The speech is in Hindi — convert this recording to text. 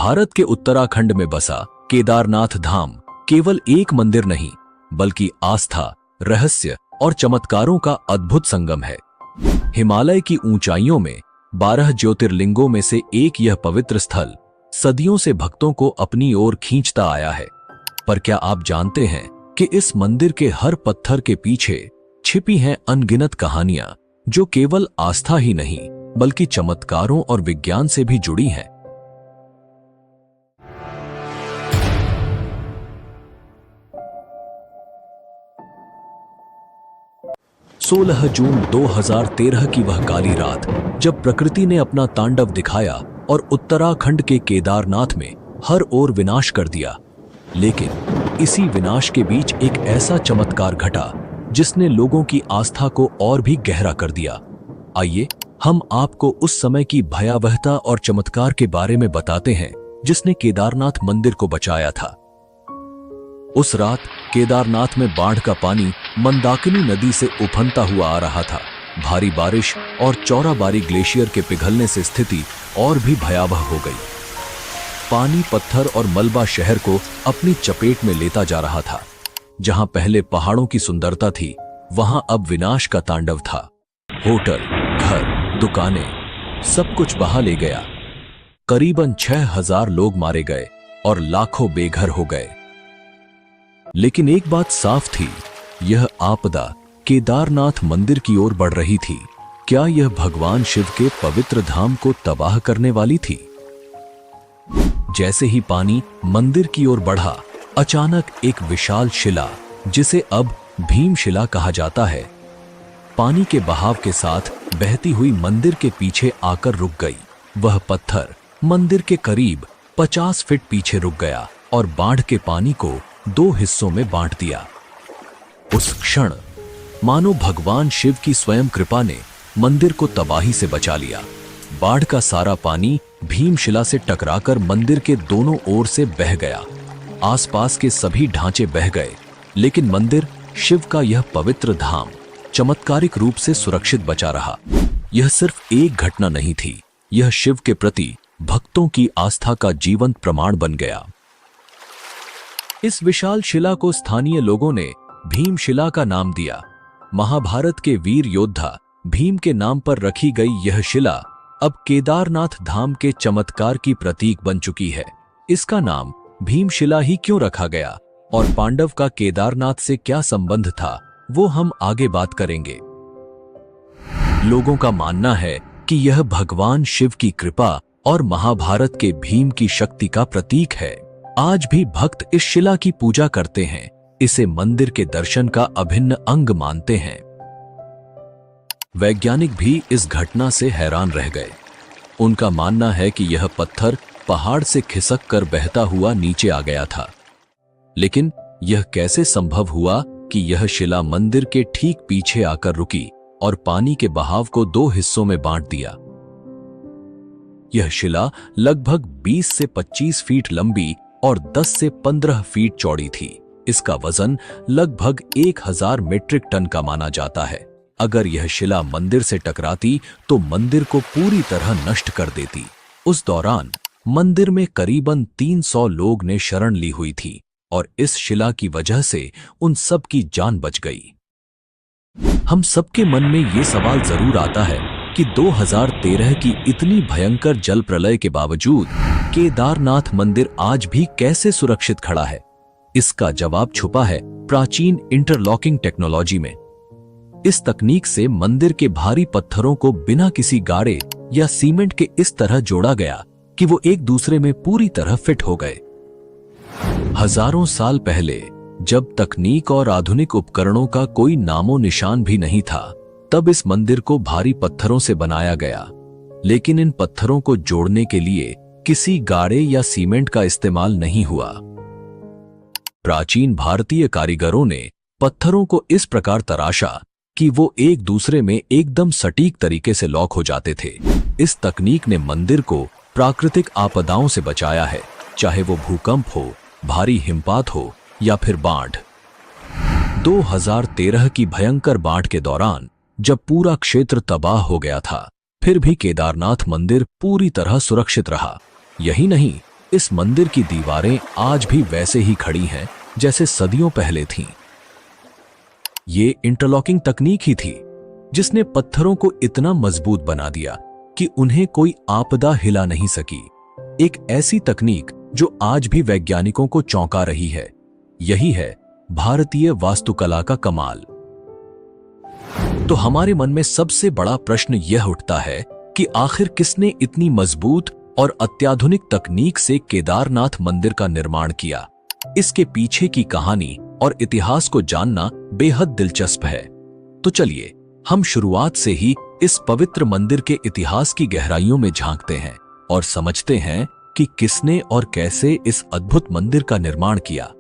भारत के उत्तराखंड में बसा केदारनाथ धाम केवल एक मंदिर नहीं, बल्कि आस्था, रहस्य और चमत्कारों का अद्भुत संगम है। हिमालय की ऊंचाइयों में 12 ज्योतिर्लिंगों में से एक यह पवित्र स्थल सदियों से भक्तों को अपनी ओर खींचता आया है। पर क्या आप जानते हैं कि इस मंदिर के हर पत्थर के पीछे छिपी हैं अनगिनत कहानियां, जो केवल आस्था ही नहीं बल्कि चमत्कारों और विज्ञान से भी जुड़ी हैं। 16 जून 2013 की वह काली रात, जब प्रकृति ने अपना तांडव दिखाया और उत्तराखंड के केदारनाथ में हर ओर विनाश कर दिया। लेकिन इसी विनाश के बीच एक ऐसा चमत्कार घटा जिसने लोगों की आस्था को और भी गहरा कर दिया। आइए हम आपको उस समय की भयावहता और चमत्कार के बारे में बताते हैं जिसने केदारनाथ मंदिर को बचाया था। उस रात केदारनाथ में बाढ़ का पानी मंदाकिनी नदी से उफनता हुआ आ रहा था। भारी बारिश और चौराबारी ग्लेशियर के पिघलने से स्थिति और भी भयावह हो गई। पानी, पत्थर और मलबा शहर को अपनी चपेट में लेता जा रहा था। जहां पहले पहाड़ों की सुंदरता थी, वहां अब विनाश का तांडव था। होटल, घर, दुकानें, सब कुछ बहा ले गया। करीबन 6000 लोग मारे गए और लाखों बेघर हो गए। लेकिन एक बात साफ थी, यह आपदा केदारनाथ मंदिर की ओर बढ़ रही थी। क्या यह भगवान शिव के पवित्र धाम को तबाह करने वाली थी? जैसे ही पानी मंदिर की ओर बढ़ा, अचानक एक विशाल शिला, जिसे अब भीमशिला कहा जाता है, पानी के बहाव के साथ बहती हुई मंदिर के पीछे आकर रुक गई। वह पत्थर मंदिर के करीब 50 फीट पीछे रुक गया और बाढ़ के पानी को 2 हिस्सों में बांट दिया। उस क्षण मानो भगवान शिव की स्वयं कृपा ने मंदिर को तबाही से बचा लिया। बाढ़ का सारा पानी भीमशिला से टकराकर मंदिर के दोनों ओर से बह गया। आसपास के सभी ढांचे बह गए, लेकिन मंदिर, शिव का यह पवित्र धाम, चमत्कारिक रूप से सुरक्षित बचा रहा। यह सिर्फ एक घटना नहीं थी, यह शिव के प्रति भक्तों की आस्था का जीवंत प्रमाण बन गया। इस विशाल शिला को स्थानीय लोगों ने भीमशिला का नाम दिया। महाभारत के वीर योद्धा भीम के नाम पर रखी गई यह शिला अब केदारनाथ धाम के चमत्कार की प्रतीक बन चुकी है। इसका नाम भीमशिला ही क्यों रखा गया और पांडव का केदारनाथ से क्या संबंध था, वो हम आगे बात करेंगे। लोगों का मानना है कि यह भगवान शिव की कृपा और महाभारत के भीम की शक्ति का प्रतीक है। आज भी भक्त इस शिला की पूजा करते हैं, इसे मंदिर के दर्शन का अभिन्न अंग मानते हैं। वैज्ञानिक भी इस घटना से हैरान रह गए। उनका मानना है कि यह पत्थर पहाड़ से खिसक कर बहता हुआ नीचे आ गया था। लेकिन यह कैसे संभव हुआ कि यह शिला मंदिर के ठीक पीछे आकर रुकी और पानी के बहाव को 2 हिस्सों में बांट दिया? यह शिला लगभग 20 से 25 फीट लंबी और 10 से 15 फीट चौड़ी थी। इसका वजन लगभग 1000 मीट्रिक टन का माना जाता है। अगर यह शिला मंदिर से टकराती तो मंदिर को पूरी तरह नष्ट कर देती। उस दौरान मंदिर में करीबन 300 लोग ने शरण ली हुई थी और इस शिला की वजह से उन सब की जान बच गई। हम सबके मन में ये सवाल जरूर आता है कि 2013 की इतनी भयंकर जल प्रलय के बावजूद केदारनाथ मंदिर आज भी कैसे सुरक्षित खड़ा है। इसका जवाब छुपा है प्राचीन इंटरलॉकिंग टेक्नोलॉजी में। इस तकनीक से मंदिर के भारी पत्थरों को बिना किसी गाड़े या सीमेंट के इस तरह जोड़ा गया कि वो एक दूसरे में पूरी तरह फिट हो गए। हजारों साल पहले, जब तकनीक और आधुनिक उपकरणों का कोई नामो निशान भी नहीं था, तब इस मंदिर को भारी पत्थरों से बनाया गया। लेकिन इन पत्थरों को जोड़ने के लिए किसी गाड़े या सीमेंट का इस्तेमाल नहीं हुआ। प्राचीन भारतीय कारीगरों ने पत्थरों को इस प्रकार तराशा कि वो एक दूसरे में एकदम सटीक तरीके से लॉक हो जाते थे। इस तकनीक ने मंदिर को प्राकृतिक आपदाओं से बचाया है, चाहे वो भूकंप हो, भारी हिमपात हो या फिर बाढ़। 2013 की भयंकर बाढ़ के दौरान जब पूरा क्षेत्र तबाह हो गया था, फिर भी केदारनाथ मंदिर पूरी तरह सुरक्षित रहा। यही नहीं, इस मंदिर की दीवारें आज भी वैसे ही खड़ी हैं जैसे सदियों पहले थीं। ये इंटरलॉकिंग तकनीक ही थी जिसने पत्थरों को इतना मजबूत बना दिया कि उन्हें कोई आपदा हिला नहीं सकी। एक ऐसी तकनीक जो आज भी वैज्ञानिकों को चौंका रही है। यही है भारतीय वास्तुकला का कमाल। तो हमारे मन में सबसे बड़ा प्रश्न यह उठता है कि आखिर किसने इतनी मजबूत और अत्याधुनिक तकनीक से केदारनाथ मंदिर का निर्माण किया? इसके पीछे की कहानी और इतिहास को जानना बेहद दिलचस्प है। तो चलिए हम शुरुआत से ही इस पवित्र मंदिर के इतिहास की गहराइयों में झांकते हैं और समझते हैं कि किसने और कैसे इस अद्भुत मंदिर का निर्माण किया।